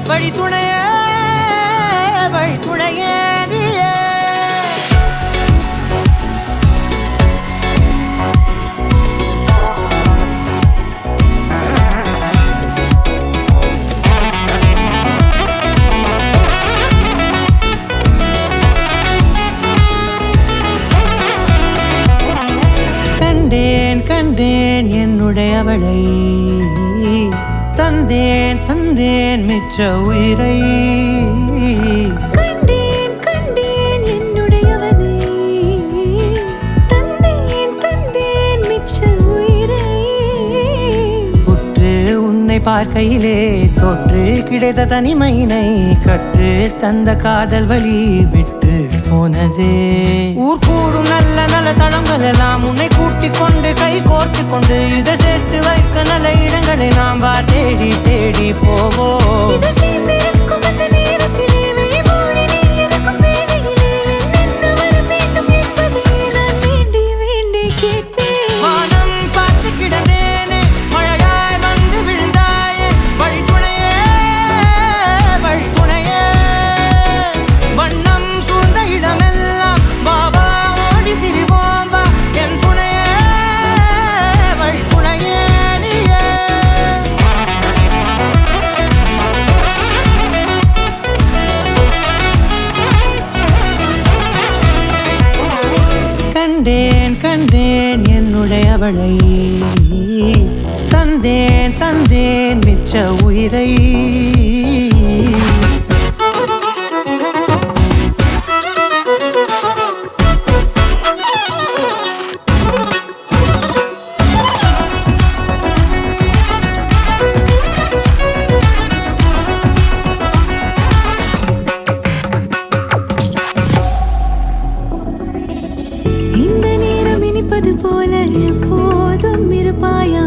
வழி துணையே வழி துணையே நீயே. கண்டேன் கண்டேன் என்னுடையவளை, தந்தேன் தந்தேன் மிச்ச உயிரை. கண்டேன் கண்டேன் என்னுடையவனை, தந்தேன் தந்தேன் மிச்ச உயிரை. உற்று உன்னை பார்க்கையிலே தோற்று கிடைத்த தனிமையினை கற்று தந்த காதல் வழி விட்டு போனதே. ஊர் கூடும் நல்ல நல்ல தளங்கள் எல்லாம் உன்னை கூட்டிக் கொண்டு கை கோர்த்து கொண்டு இதை சேர்த்து வைக்க நல்ல இடங்களை நாம் வா தேடி தேடி போவோம். இதழ் சேர்ந்திருக்கும் அந்த நேரத்திலே விழிமூடி நீ இருக்கும் வேளையிலே என்ன வர வேண்டும் என்பதை நான் வேண்டி வேண்டி கேட்பேன். வானம் பார்த்து கிடந்தேனே மழையாய் வந்து விழுந்தாயே வழி துணையே வழி துணையே. வண்ணம் சூழ்ந்த இடமெல்லாம் பாபா ஓடி திரிவோம் வா என் துணையே வழி துணையே நீயே. கண்டேன் கண்டேன் என்னுடையவளை, தந்தேன் தந்தேன் மிச்ச உயிரை. இந்த நேரம் இனிப்பது போல எப்போதும் இருப்பாயா,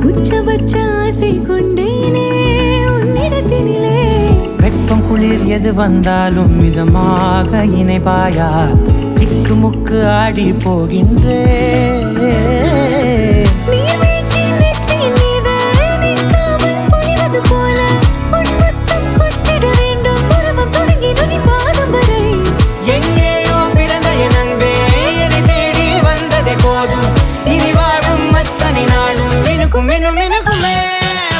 உச்சபட்ச ஆசை கொண்டேனே உன்னிடத்தினிலே. வெப்பம் குளிர் எது வந்தாலும் மிதமாக இணைப்பாயா, திக்கு முக்கு ஆடி போகின்றே. நீர்வீழ்ச்சி நெற்றியின் மீது நிற்காமல் பொழிவது போல உன் முத்தம் கொட்டிட வேண்டும் உருவம் தொடங்கி நுனி பாதம் வரை. எங்கேயோ பிறந்த என் அன்பே என்னை தேடி வந்ததே போதும், இனி வாழும் அத்தனை நாளும் மினுக்கும் மினும் மினுக்குமே.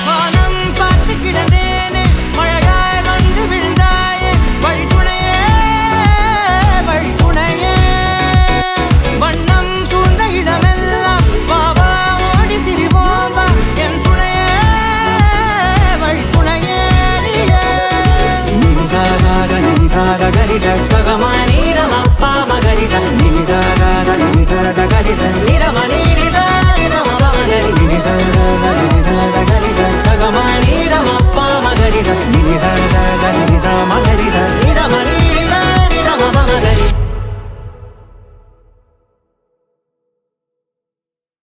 வானம் பார்த்து கிடந்தேனே மழையாய் வந்து விழுந்தாயே வழி துணையே வழி துணையே. வண்ணம் சூழ்ந்த இடமெல்லாம் பாபா ஓடி திரிவோம் வா என் துணையே வழி துணையே நீயே. நினிசாக நினிசாக கரிச பகமானி ரமப்பா மகரிச நினிசாக நினிசாக கரிச நிரம நீரிசா.